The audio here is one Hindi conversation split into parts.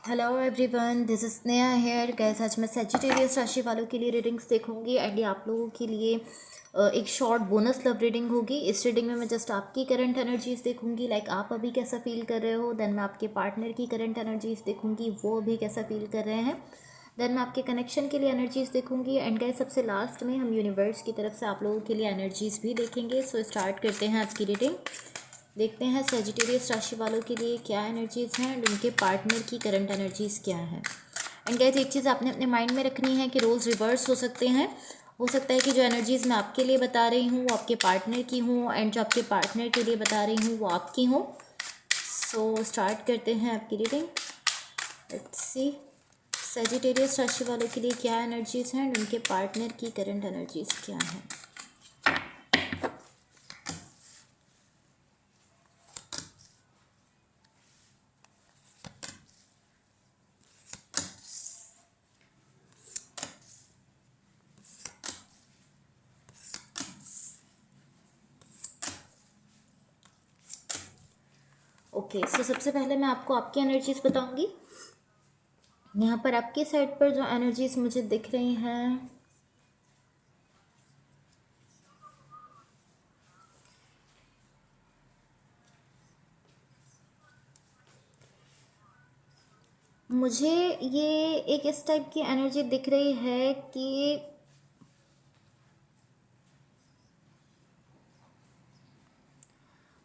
Hello everyone, this is Sneha here. Guys आज मैं सेजिटेरियस राशि वालों के लिए रीडिंग्स देखूंगी एंड ये आप लोगों के लिए एक शॉर्ट बोनस लव रीडिंग होगी। इस रीडिंग में मैं जस्ट आपकी करंट एनर्जीज देखूंगी, लाइक आप अभी कैसा फील कर रहे हो। देन मैं आपके पार्टनर की करंट एनर्जीज देखूंगी, वो अभी कैसा फील कर रहे हैं। देन मैं आपके कनेक्शन के लिए एनर्जीज देखूंगी एंड गैस सबसे लास्ट में हम यूनिवर्स की तरफ से आप लोगों के लिए एनर्जीज भी देखेंगे। सो स्टार्ट करते हैं आपकी रीडिंग। देखते हैं सेजिटेरियस राशि वालों के लिए क्या एनर्जीज़ हैं एंड उनके पार्टनर की करंट एनर्जीज़ क्या हैं। एंड गाइस एक चीज़ आपने अपने माइंड में रखनी है कि रोल्स रिवर्स हो सकते हैं। हो सकता है कि जो एनर्जीज़ मैं आपके लिए बता रही हूँ वो आपके पार्टनर की हूँ एंड जो आपके पार्टनर के लिए बता रही हूँ वो आपकी हूँ। सो स्टार्ट करते हैं आपकी रीडिंग। लेट्स सी सेजिटेरियस राशि वालों के लिए क्या एनर्जीज़ हैं एंड उनके पार्टनर की करंट एनर्जीज़ क्या हैं। ओके, सो सबसे पहले मैं आपको आपकी एनर्जीज बताऊंगी। यहाँ पर आपकी साइड पर जो एनर्जीज मुझे दिख रही हैं, मुझे ये एक इस टाइप की एनर्जी दिख रही है कि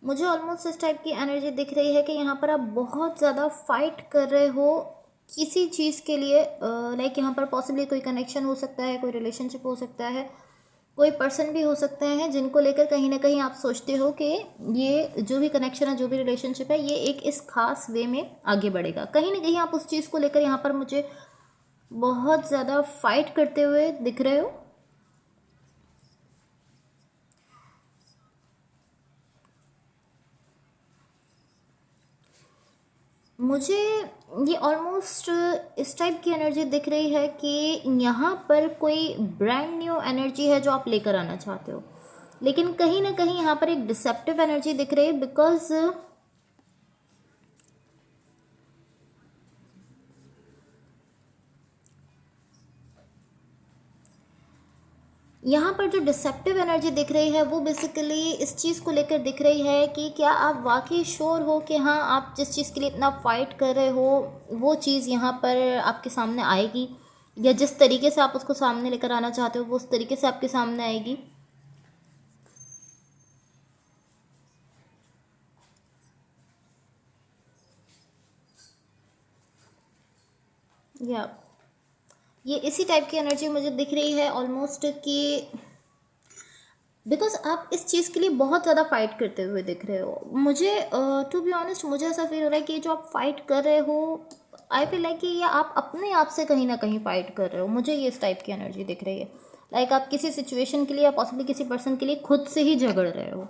मुझे ऑलमोस्ट इस टाइप की एनर्जी दिख रही है कि यहाँ पर आप बहुत ज़्यादा फाइट कर रहे हो किसी चीज़ के लिए। लाइक यहाँ पर पॉसिबली कोई कनेक्शन हो सकता है, कोई रिलेशनशिप हो सकता है, कोई पर्सन भी हो सकते हैं जिनको लेकर कहीं ना कहीं आप सोचते हो कि ये जो भी कनेक्शन है, जो भी रिलेशनशिप है, ये एक इस खास वे में आगे बढ़ेगा। कहीं ना कहीं आप उस चीज़ को लेकर यहाँ पर मुझे बहुत ज़्यादा फाइट करते हुए दिख रहे हो। मुझे ये ऑलमोस्ट इस टाइप की एनर्जी दिख रही है कि यहाँ पर कोई ब्रांड न्यू एनर्जी है जो आप लेकर आना चाहते हो, लेकिन कहीं ना कहीं यहाँ पर एक डिसेप्टिव एनर्जी दिख रही है। बिकॉज यहाँ पर जो डिसेप्टिव एनर्जी दिख रही है वो बेसिकली इस चीज़ को लेकर दिख रही है कि क्या आप वाकई श्योर हो कि हाँ, आप जिस चीज़ के लिए इतना फाइट कर रहे हो वो चीज़ यहाँ पर आपके सामने आएगी, या जिस तरीके से आप उसको सामने लेकर आना चाहते हो वो उस तरीके से आपके सामने आएगी। या ये इसी टाइप की एनर्जी मुझे दिख रही है ऑलमोस्ट कि बिकॉज आप इस चीज़ के लिए बहुत ज़्यादा फाइट करते हुए दिख रहे हो। मुझे टू बी ऑनेस्ट मुझे ऐसा फील हो रहा है कि जो आप फाइट कर रहे हो, आई फील लाइक कि ये आप अपने आप से कहीं ना कहीं फाइट कर रहे हो। मुझे ये इस टाइप की एनर्जी दिख रही है, लाइक आप किसी सिचुएशन के लिए या पॉसिबली किसी पर्सन के लिए खुद से ही झगड़ रहे हो।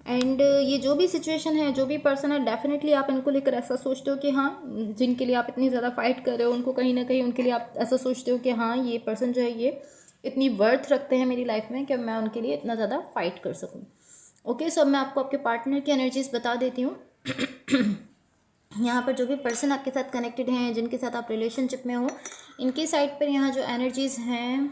एंड ये जो भी सिचुएशन है, जो भी पर्सन है, डेफिनेटली आप इनको लेकर ऐसा सोचते हो कि हाँ, जिनके लिए आप इतनी ज़्यादा फाइट कर रहे हो उनको कहीं ना कहीं उनके लिए आप ऐसा सोचते हो कि हाँ, ये पर्सन जो है ये इतनी वर्थ रखते हैं मेरी लाइफ में कि मैं उनके लिए इतना ज़्यादा फाइट कर सकूँ। ओके, सो अब मैं आपको आपके पार्टनर की एनर्जीज बता देती हूँ। यहाँ पर जो भी पर्सन आपके साथ कनेक्टेड हैं, जिनके साथ आप रिलेशनशिप में हो, इनकी साइड पर यहाँ जो एनर्जीज हैं,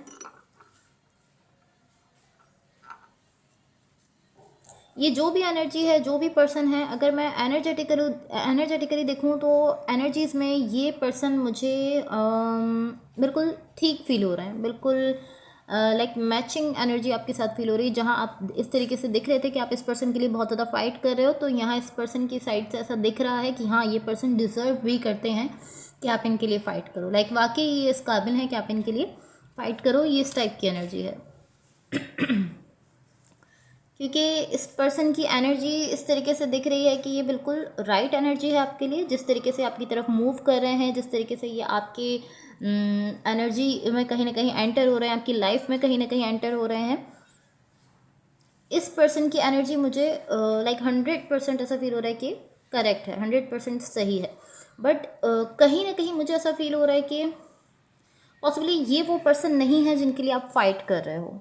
ये जो भी एनर्जी है, जो भी पर्सन है, अगर मैं एनर्जेटिकली देखूँ तो एनर्जीज़ में ये पर्सन मुझे बिल्कुल ठीक फील हो रहे हैं। बिल्कुल लाइक मैचिंग एनर्जी आपके साथ फील हो रही है। जहाँ आप इस तरीके से दिख रहे थे कि आप इस पर्सन के लिए बहुत ज़्यादा फाइट कर रहे हो, तो यहाँ इस पर्सन की साइड से ऐसा दिख रहा है कि हाँ, ये पर्सन डिज़र्व भी करते हैं कि आप इनके लिए फ़ाइट करो। लाइक वाकई ये इस काबिल है कि आप इनके लिए फ़ाइट करो। ये इस टाइप की एनर्जी है क्योंकि इस पर्सन की एनर्जी इस तरीके से दिख रही है कि ये बिल्कुल राइट एनर्जी है आपके लिए। जिस तरीके से आपकी तरफ मूव कर रहे हैं, जिस तरीके से ये आपके एनर्जी में कहीं ना कहीं एंटर हो रहे हैं, आपकी लाइफ में कहीं ना कहीं एंटर हो रहे हैं, इस पर्सन की एनर्जी मुझे लाइक 100% ऐसा फील हो रहा है कि करेक्ट है, 100% सही है। बट कहीं ना कहीं मुझे ऐसा फील हो रहा है कि पॉसिबली ये वो पर्सन नहीं है जिनके लिए आप फाइट कर रहे हो।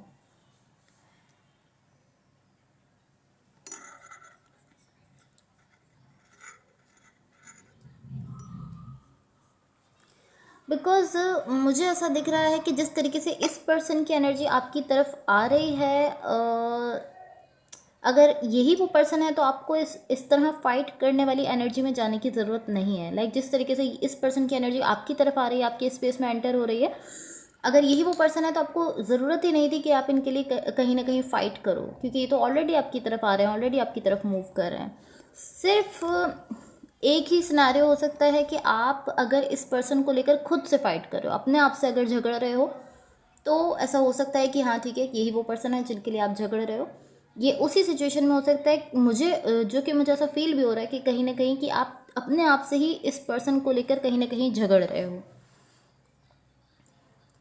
बिकॉज मुझे ऐसा दिख रहा है कि जिस तरीके से इस पर्सन की एनर्जी आपकी तरफ आ रही है, अगर यही वो पर्सन है तो आपको इस तरह फाइट करने वाली एनर्जी में जाने की ज़रूरत नहीं है। लाइक जिस तरीके से इस पर्सन की एनर्जी आपकी तरफ आ रही है, आपके स्पेस में एंटर हो रही है, अगर यही वो पर्सन है तो आपको ज़रूरत ही नहीं थी कि आप इनके लिए कहीं ना कहीं फ़ाइट करो, क्योंकि ये तो ऑलरेडी आपकी तरफ आ रहे हैं, ऑलरेडी आपकी तरफ मूव कर रहे हैं। सिर्फ एक ही सिनारियो हो सकता है कि आप अगर इस पर्सन को लेकर खुद से फाइट कर रहे हो, अपने आप से अगर झगड़ रहे हो, तो ऐसा हो सकता है कि हाँ ठीक है, यही वो पर्सन है जिनके लिए आप झगड़ रहे हो। ये उसी सिचुएशन में हो सकता है मुझे जो कि मुझे ऐसा फील भी हो रहा है कि कहीं ना कहीं कि आप अपने आप से ही इस पर्सन को लेकर कहीं ना कहीं झगड़ रहे हो।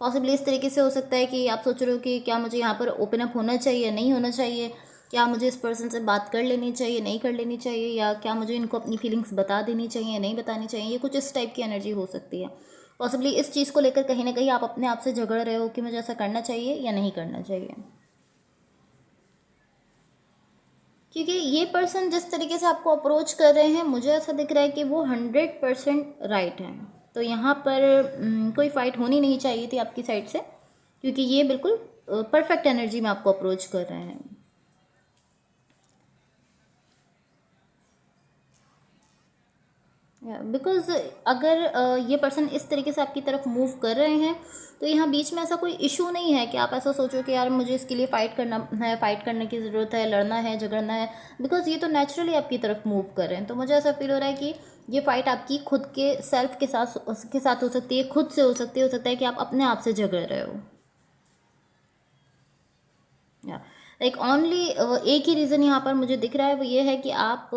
पॉसिबली इस तरीके से हो सकता है कि आप सोच रहे हो कि क्या मुझे यहाँ पर ओपन अप होना चाहिए, नहीं होना चाहिए, क्या मुझे इस पर्सन से बात कर लेनी चाहिए, नहीं कर लेनी चाहिए, या क्या मुझे इनको अपनी फीलिंग्स बता देनी चाहिए, नहीं बतानी चाहिए। ये कुछ इस टाइप की एनर्जी हो सकती है। पॉसिबली इस चीज़ को लेकर कहीं ना कहीं आप अपने आप से झगड़ रहे हो कि मुझे ऐसा करना चाहिए या नहीं करना चाहिए, क्योंकि ये पर्सन जिस तरीके से आपको अप्रोच कर रहे हैं, मुझे ऐसा दिख रहा है कि वो 100% राइट है। तो यहाँ पर कोई फाइट होनी नहीं चाहिए थी आपकी साइड से, क्योंकि ये बिल्कुल परफेक्ट एनर्जी में आपको अप्रोच कर रहे हैं। बिकॉज अगर ये पर्सन इस तरीके से आपकी तरफ मूव कर रहे हैं, तो यहाँ बीच में ऐसा कोई इशू नहीं है कि आप ऐसा सोचो कि यार मुझे इसके लिए फ़ाइट करना है, फ़ाइट करने की ज़रूरत है, लड़ना है, झगड़ना है। बिकॉज ये तो नेचुरली आपकी तरफ मूव कर रहे हैं। तो मुझे ऐसा फील हो रहा है कि ये फ़ाइट आपकी खुद के सेल्फ के साथ हो सकती है, खुद से हो सकती है, हो सकता है कि आप अपने आप से झगड़ रहे हो। लाइक ओनली एक ही रीज़न यहाँ पर मुझे दिख रहा है, वो ये है कि आप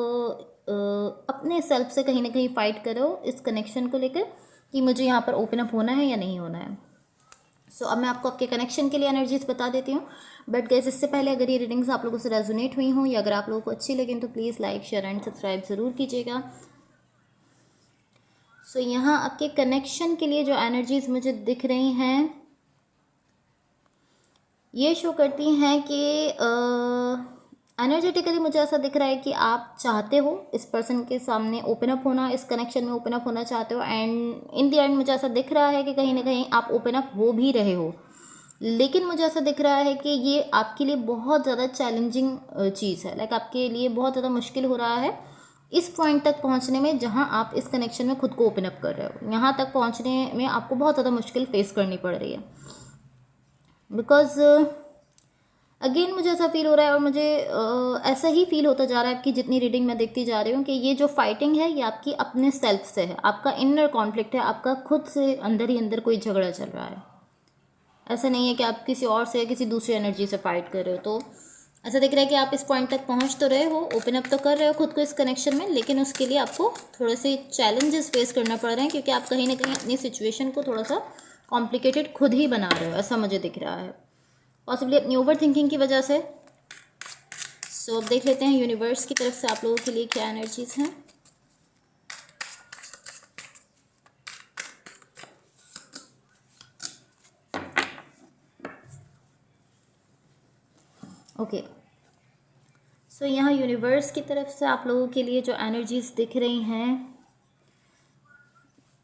अपने सेल्फ से कहीं ना कहीं फाइट करो इस कनेक्शन को लेकर कि मुझे यहाँ पर ओपन अप होना है या नहीं होना है। सो अब मैं आपको आपके कनेक्शन के लिए एनर्जीज बता देती हूँ। बट गाइस, इससे पहले अगर ये रीडिंग्स आप लोगों से रेजोनेट हुई हों या अगर आप लोगों को अच्छी लगे तो please like, share and subscribe ज़रूर कीजिएगा। सो यहाँ आपके कनेक्शन के लिए जो एनर्जीज मुझे दिख रही हैं, ये शो करती हैं कि एनर्जेटिकली मुझे ऐसा दिख रहा है कि आप चाहते हो इस पर्सन के सामने ओपन अप होना, इस कनेक्शन में ओपन अप होना चाहते हो, एंड इन द एंड मुझे ऐसा दिख रहा है कि कहीं ना कहीं आप ओपन अप हो भी रहे हो। लेकिन मुझे ऐसा दिख रहा है कि ये आपके लिए बहुत ज़्यादा चैलेंजिंग चीज़ है। लाइक आपके लिए बहुत ज़्यादा मुश्किल हो रहा है इस पॉइंट तक पहुंचने में जहां आप इस कनेक्शन में खुद को ओपन अप कर रहे हो। यहाँ तक पहुंचने में आपको बहुत ज़्यादा मुश्किल फेस करनी पड़ रही है। बिकॉज अगेन मुझे ऐसा फील हो रहा है, और मुझे ऐसा ही फील होता जा रहा है कि जितनी रीडिंग मैं देखती जा रही हूँ, कि ये जो फाइटिंग है ये आपकी अपने सेल्फ से है, आपका इनर कॉन्फ्लिक्ट है, आपका खुद से अंदर ही अंदर कोई झगड़ा चल रहा है। ऐसा नहीं है कि आप किसी और से, किसी दूसरी एनर्जी से फाइट कर रहे हो। तो ऐसा दिख रहा है कि आप इस पॉइंट तक पहुँच तो रहे हो, ओपन अप तो कर रहे हो खुद को इस कनेक्शन में, लेकिन उसके लिए आपको थोड़े से चैलेंजेस फेस करना पड़ रहे हैं, क्योंकि आप कहीं ना कहीं अपनी सिचुएशन को थोड़ा सा कॉम्प्लिकेटेड खुद ही बना रहे हो, ऐसा मुझे दिख रहा है। पॉसिबली अपनी ओवर थिंकिंग की वजह से। सो अब देख लेते हैं यूनिवर्स की तरफ से आप लोगों के लिए क्या एनर्जीज हैं। ओके, सो यहाँ यूनिवर्स की तरफ से आप लोगों के लिए जो एनर्जीज दिख रही हैं,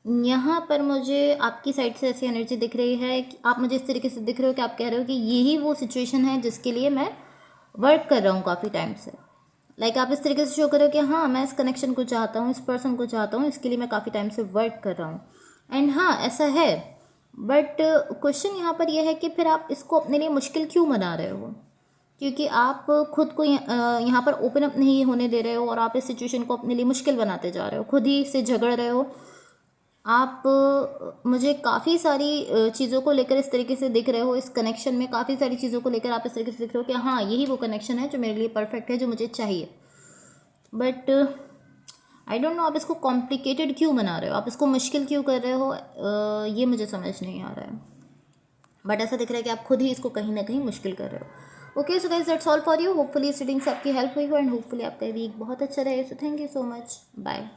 यहाँ पर मुझे आपकी साइड से ऐसी एनर्जी दिख रही है कि आप मुझे इस तरीके से दिख रहे हो कि आप कह रहे हो कि यही वो सिचुएशन है जिसके लिए मैं वर्क कर रहा हूँ काफ़ी टाइम से। लाइक आप इस तरीके से शो कर रहे हो कि हाँ, मैं इस कनेक्शन को चाहता हूँ, इस पर्सन को चाहता हूँ, इसके लिए मैं काफ़ी टाइम से वर्क कर रहा हूँ। एंड हाँ, ऐसा है। बट क्वेश्चन यहाँ पर यह है कि फिर आप इसको अपने लिए मुश्किल क्यों बना रहे हो? क्योंकि आप खुद को यहाँ पर ओपन अप नहीं होने दे रहे हो, और आप इस सिचुएशन को अपने लिए मुश्किल बनाते जा रहे हो, खुद ही से झगड़ रहे हो। आप मुझे काफ़ी सारी चीज़ों को लेकर इस तरीके से दिख रहे हो, इस कनेक्शन में काफ़ी सारी चीज़ों को लेकर आप इस तरीके से दिख रहे हो कि हाँ, यही वो कनेक्शन है जो मेरे लिए परफेक्ट है, जो मुझे चाहिए। बट आई डोंट नो, आप इसको कॉम्प्लिकेटेड क्यों बना रहे हो, आप इसको मुश्किल क्यों कर रहे हो, ये मुझे समझ नहीं आ रहा है। बट ऐसा दिख रहा है कि आप खुद ही इसको कहीं ना कहीं मुश्किल कर रहे हो। Okay, so guys, that's all for you. Hopefully इस रीडिंग से आपकी हेल्प हुई हो, एंड होपफुली आपका वीक बहुत अच्छा रहे। So thank you so much, bye.